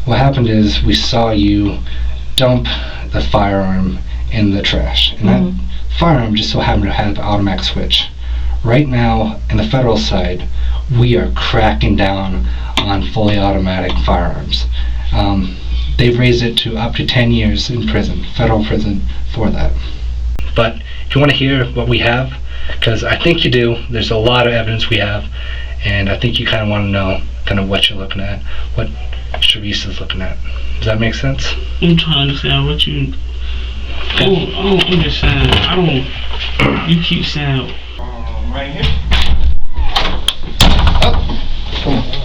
What happened is we saw you dump the firearm in the trash. And that firearm just so happened to have an automatic switch. Right now, in the federal side, we are cracking down on fully automatic firearms. They've raised it to up to 10 years in prison, federal prison, for that. But if you want to hear what we have, because I think you do, there's a lot of evidence we have, and I think you kind of want to know kind of what you're looking at, what Sharice is looking at. Does that make sense? I'm trying to understand what you... I don't understand. You keep saying... Right here. Oh, come on.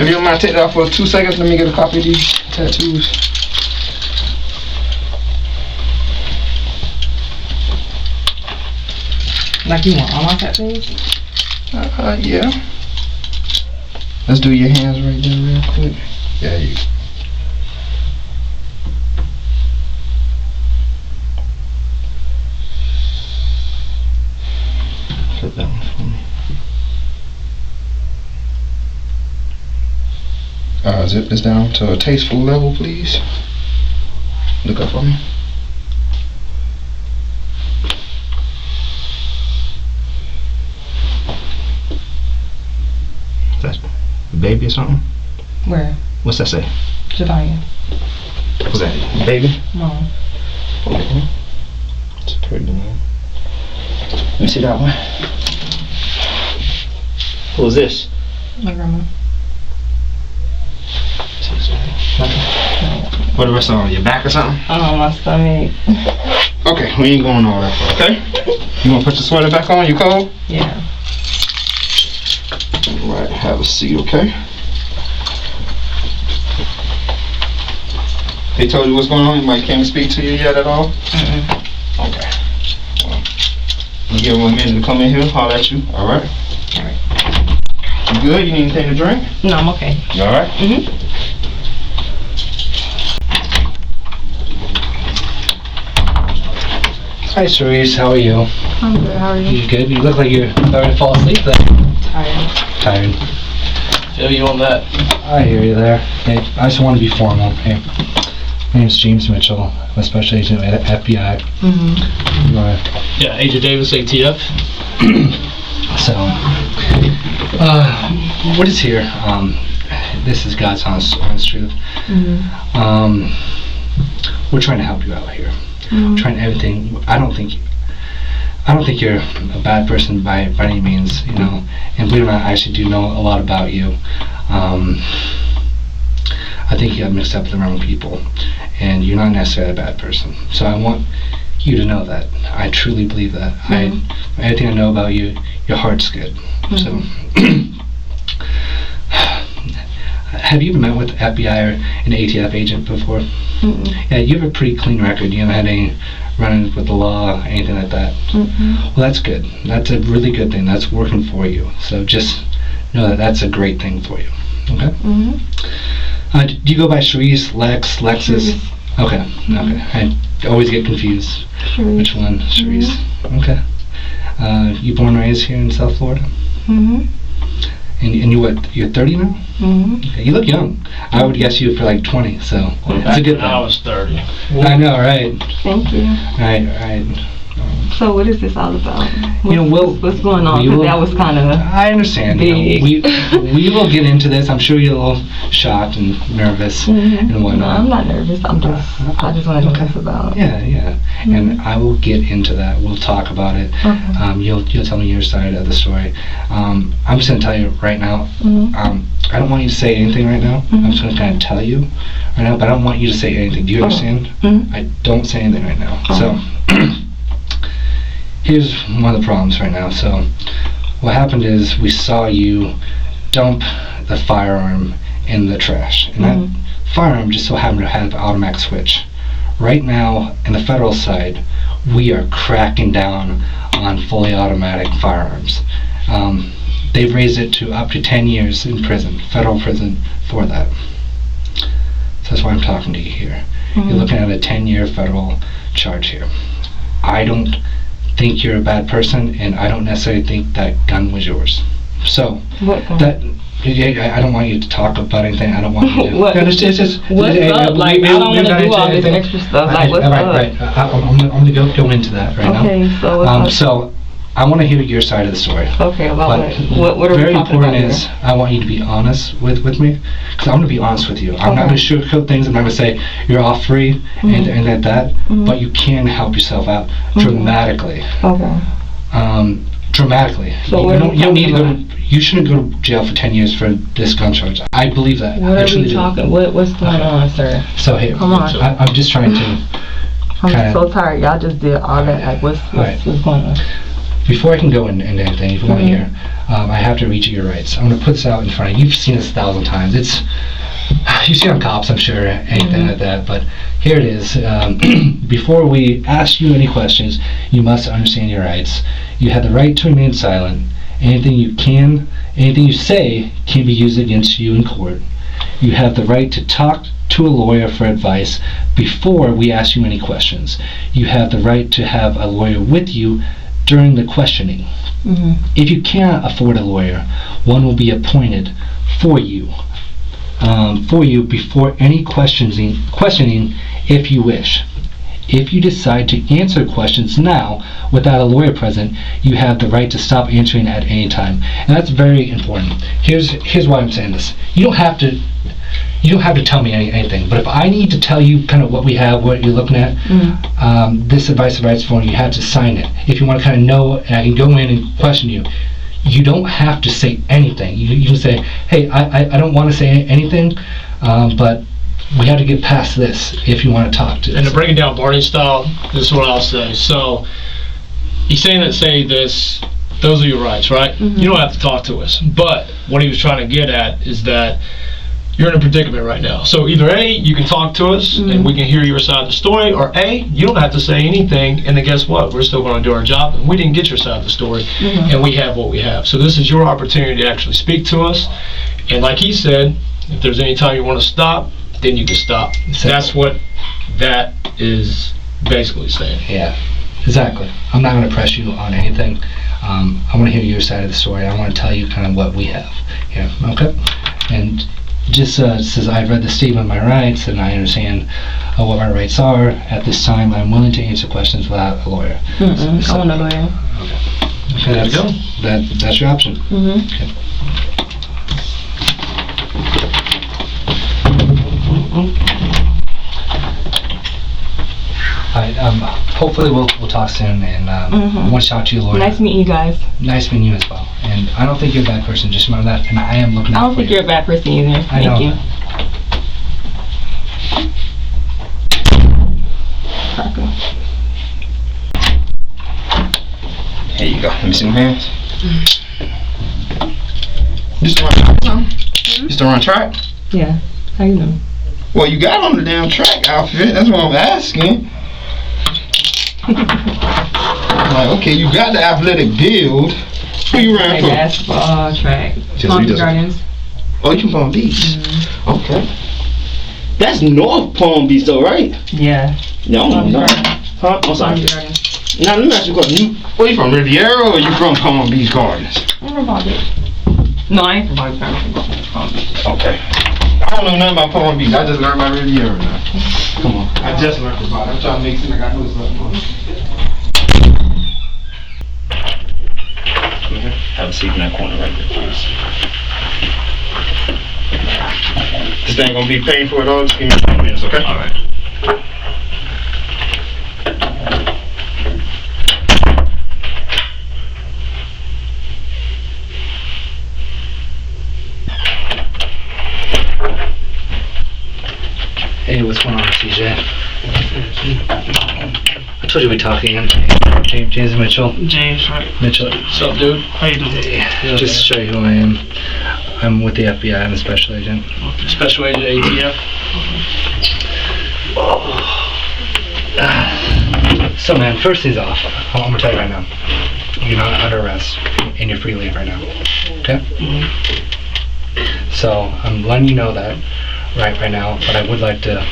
If you don't mind, take that off for 2 seconds. Let me get a copy of these tattoos. Like you want all my tattoos? Yeah. Let's do your hands right there real quick. Yeah, you. Put that one for me. Zip this down to a tasteful level, please. Look up for me. That's baby or something? Where? What's that say? Jediah. What's that? Baby? Mom. Okay. It's a pretty name. Let me see that one. Who's this? My grandma. What the rest on your back or something? My stomach. Okay, we ain't going all that far, okay? You wanna put your sweater back on? You cold? Yeah. Alright, have a seat, okay? They told you what's going on? Anybody came to speak to you yet at all? Okay. Well, you give them a minute to come in here, holler at you, alright? Alright. You good? You need anything to drink? No, I'm okay. You alright? Hi, Sharice. How are you? I'm good. How are you? You good? You look like you're about to fall asleep there. Tired. Feel you on that. I hear you there. Hey, I just want to be formal. Hey, my name's James Mitchell. I'm a special agent at FBI. Yeah, Agent Davis, ATF. So, what is here? This is God's honest truth. We're trying to help you out here. Trying everything. I don't think you're a bad person by any means, you know. And believe it or not, I actually do know a lot about you. I think you have mixed up with the wrong people, and you're not necessarily a bad person. So I want you to know that. I truly believe that. Everything I know about you, your heart's good. So, have you ever met with FBI or an ATF agent before? Yeah, you have a pretty clean record. You haven't had any run-ins with the law, anything like that. Well, that's good. That's a really good thing. That's working for you. So just know that that's a great thing for you. Okay? Do you go by Sharice, Lex, Lexus? Okay. I always get confused. Which one? Sharice. Okay. You born and raised here in South Florida? And you're 30 now? Okay, you look young. I would guess you for like 20, so it's a good thing. I was 30. I know, right? Thank you. Right. So what is this all about? What's going on? We will, that was kind of I understand. big. You know, we will get into this. I'm sure you're a little shocked and nervous and whatnot. No, I'm not nervous. I just want to know what's about. Yeah. And I will get into that. We'll talk about it. You'll tell me your side of the story. I'm just going to tell you right now. I don't want you to say anything right now. I'm just going to kind of tell you right now, but I don't want you to say anything. Do you understand? I don't say anything right now. So. Here's one of the problems right now. So what happened is we saw you dump the firearm in the trash. And that firearm just so happened to have an automatic switch. Right now, in the federal side, we are cracking down on fully automatic firearms. They've raised it to up to 10 years in prison, federal prison, for that. So that's why I'm talking to you here. You're looking at a 10-year federal charge here. I don't think you're a bad person, and I don't necessarily think that gun was yours. So, I don't want you to talk about anything. I don't want you to. What's up? Like, I don't want to do all this extra stuff. Like, what's up? Right. I'm going to go into that right now. Okay, so I want to hear your side of the story. Okay, about what are we talking about? Very important is I want you to be honest with me, because I'm going to be honest with you. I'm not going to sugarcoat things. I'm not going to say you're all free and like that, but you can help yourself out dramatically. Okay. Dramatically. So you don't need to go. You shouldn't go to jail for 10 years for this gun charge. I believe that. What are we talking? What's going on, sir? So here, come on. I'm just trying to. I'm so tired. Y'all just did all that. Like, what's going on? Before I can go into anything, if you want to hear, I have to read you your rights. I'm going to put this out in front of you. You've seen this 1,000 times. You've seen on cops, I'm sure, anything like that. But here it is. Before we ask you any questions, you must understand your rights. You have the right to remain silent. Anything you say can be used against you in court. You have the right to talk to a lawyer for advice before we ask you any questions. You have the right to have a lawyer with you during the questioning. If you cannot afford a lawyer, one will be appointed for you before any questioning if you wish. If you decide to answer questions now without a lawyer present, you have the right to stop answering at any time. And that's very important. Here's why I'm saying this. You don't have to tell me anything, but if I need to tell you kind of what we have, what you're looking at, this advice rights form, you have to sign it. If you want to kind of know, and I can go in and question you, you don't have to say anything. You can say, hey, I don't want to say anything, but we have to get past this if you want to talk to us. And to break it down Barney style, this is what I'll say. So, he's saying that say this, those are your rights, right? You don't have to talk to us. But what he was trying to get at is that you're in a predicament right now. So either A, you can talk to us and we can hear your side of the story, or A, you don't have to say anything, and then guess what? We're still going to do our job, and we didn't get your side of the story, and we have what we have. So this is your opportunity to actually speak to us, and like he said, if there's any time you want to stop, then you can stop. That's what that is basically saying. Yeah, exactly. I'm not going to press you on anything. I want to hear your side of the story. I want to tell you kind of what we have. Yeah, okay? And just since I've read the statement of my rights and I understand what my rights are, at this time I'm willing to answer questions without a lawyer. I want a lawyer. Okay, that's your option. Okay. Hopefully we'll talk soon, and I want to talk to you, lawyer. Nice meeting you guys. Nice meeting you as well. And I don't think you're a bad person, just remember that, and I am looking out for you. I don't think you're a bad person either. Thank you. Here you go. Let me see my hands. You still run track, Tom? You still run track? Yeah. How you know? Well, you got on the damn track outfit. That's what I'm asking. Like, okay, you got the athletic build. Who you ran from? Basketball, track. Palm Beach Gardens. Oh, you from Palm Beach? Okay. That's North Palm Beach, though, right? Yeah. No. Huh? I'm sorry. Palm Beach Gardens. Now, let me ask you a question. Where you from, Riviera, or you from Palm Beach Gardens? I'm from Palm Beach. No, I ain't from Palm Beach. I'm from Palm Beach. Okay. I don't know nothing about Palm Beach. I just learned about Riviera now. Come on. I just learned about it. I'm trying to make it like I know something. Have a seat in that corner right there, please. This ain't gonna be paid for at all. Just give me a few minutes, okay? All right. Hey, what's going on, CJ? I told you we'd talk again. James Mitchell. James, right? Mitchell. What's up, dude? How you doing? Hey, just to show you who I am. I'm with the FBI. I'm a special agent. Special agent ATF. So man, first things off, I'm gonna tell you right now, you're not under arrest and you're free to leave right now. Okay? So I'm letting you know that right now, but I would like to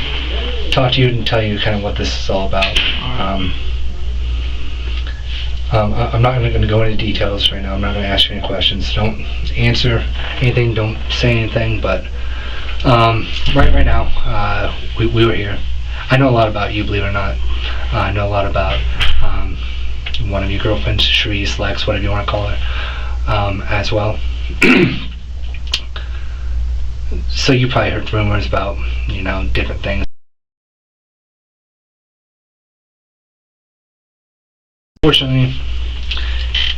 talk to you and tell you kind of what this is all about. I'm not going to go into details right now. I'm not going to ask you any questions. Don't answer anything. Don't say anything. But right now, we were here. I know a lot about you, believe it or not. I know a lot about one of your girlfriends, Sharice, Lex, whatever you want to call her, as well. So you probably heard rumors about, different things. Unfortunately,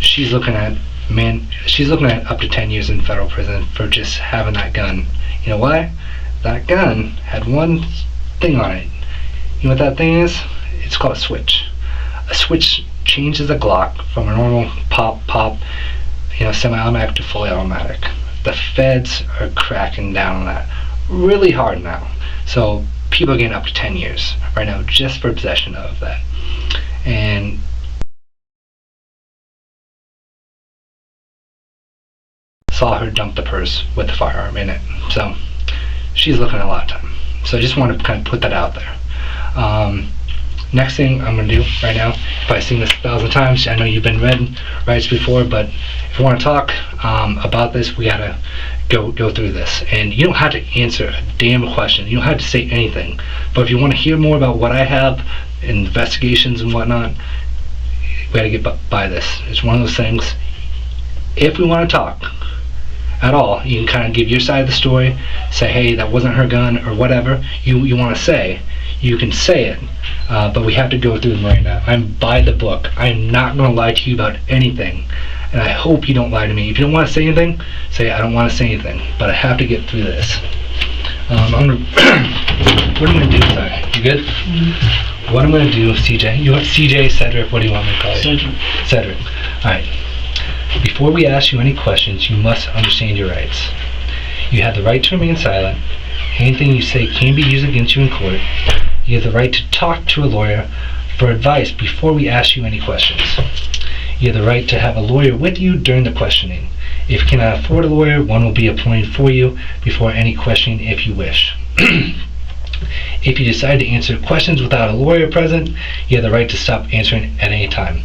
she's looking at up to 10 years in federal prison for just having that gun. You know why? That gun had one thing on it. You know what that thing is? It's called a switch. A switch changes a Glock from a normal pop, semi-automatic to fully automatic. The feds are cracking down on that really hard now. So people are getting up to 10 years right now just for possession of that. And saw her dump the purse with the firearm in it. So she's looking at a lot of time. So I just want to kind of put that out there. Next thing I'm going to do right now, if I've seen this 1,000 times, I know you've been read rights before, but if you want to talk about this, we got to go through this. And you don't have to answer a damn question. You don't have to say anything. But if you want to hear more about what I have, investigations and whatnot, we got to get by this. It's one of those things. If we want to talk at all, you can kind of give your side of the story, say, hey, that wasn't her gun, or whatever you want to say. You can say it, but we have to go through the Miranda. I'm by the book. I'm not going to lie to you about anything, and I hope you don't lie to me. If you don't want to say anything, say I don't want to say anything, but I have to get through this. What I'm going to do, sorry, you good? Mm-hmm. What I'm going to do, CJ, you want CJ, Cedric, what do you want me to call you? Cedric. Alright. Before we ask you any questions, you must understand your rights. You have the right to remain silent. Anything you say can be used against you in court. You have the right to talk to a lawyer for advice before we ask you any questions. You have the right to have a lawyer with you during the questioning. If you cannot afford a lawyer, one will be appointed for you before any questioning if you wish. If you decide to answer questions without a lawyer present, you have the right to stop answering at any time.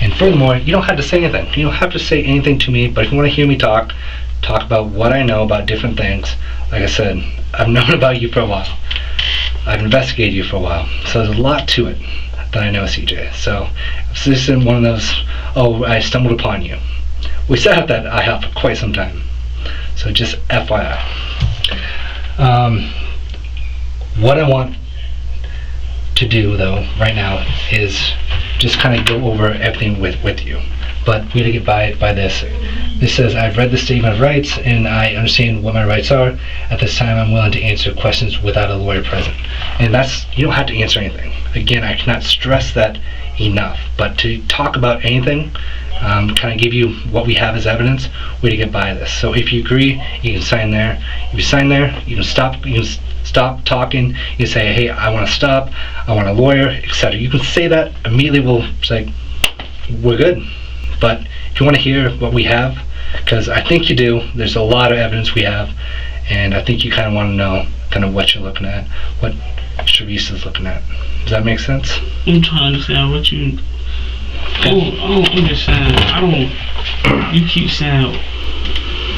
And furthermore, you don't have to say anything. You don't have to say anything to me, but if you want to hear me talk about what I know about different things, like I said, I've known about you for a while. I've investigated you for a while. So there's a lot to it that I know, CJ. So this isn't one of those, oh, I stumbled upon you. We set up that I have for quite some time. So just FYI. What I want to do, though, right now is just kind of go over everything with you. But we gotta get by this. This says, I've read the Statement of Rights and I understand what my rights are. At this time, I'm willing to answer questions without a lawyer present. And that's, you don't have to answer anything. Again, I cannot stress that enough. But to talk about anything, kind of give you what we have as evidence, we gotta get by this. So if you agree, you can sign there. If you sign there, you can stop talking. You can say, hey, I want to stop, I want a lawyer, etc. You can say that immediately. We'll say we're good. But if you want to hear what we have, because I think you do, there's a lot of evidence we have, and I think you kind of want to know kind of what you're looking at, what Sharice is looking at. Does that make sense? I'm trying to understand what you. I don't understand. You keep saying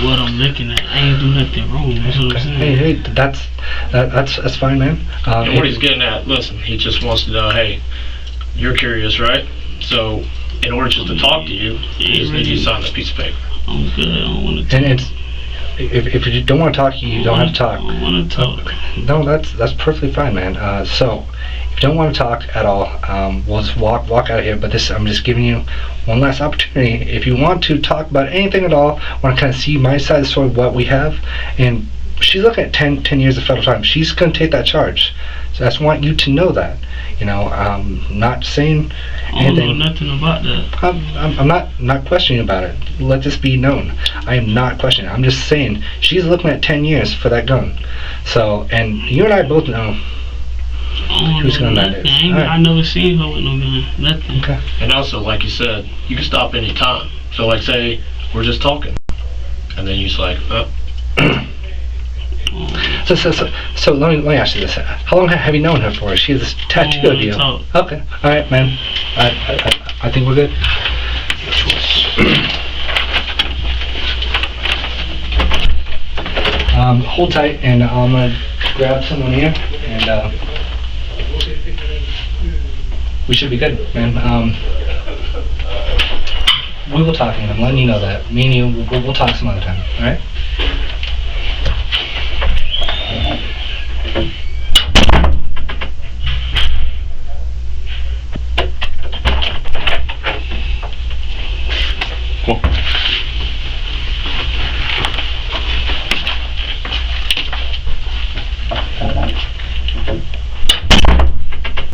what I'm looking at. I ain't do nothing wrong. That's what I'm saying. Hey, that's fine, man. And what he's getting at, listen, he just wants to know, hey, you're curious, right? So in order just to talk to you, you just need to sign this piece of paper. I'm good. I don't want to talk. And it's if you don't want to talk, you don't have to talk. I don't want to talk. No, that's perfectly fine, man. So if you don't want to talk at all, we'll just walk out of here. But I'm just giving you one last opportunity. If you want to talk about anything at all, want to kind of see my side of the story, what we have, and she's looking at 10 years of federal time. She's going to take that charge. So I just want you to know that. Not saying I don't know nothing about that. I'm not questioning about it. Let this be known. I am not questioning. I'm just saying she's looking at 10 years for that gun. So, and you and I both know whose gun that is. I never seen her with no gun. Nothing. Okay. And also, like you said, you can stop any time. So, like, say we're just talking, and then you're just like, oh. So let me ask you this: how long have you known her for? Is she this tattoo of you? Okay, all right, man. I think we're good. Hold tight, and I'm gonna grab someone here, and we should be good, man. We will talk, and I'm letting you know that. Me and you, we'll talk some other time. All right?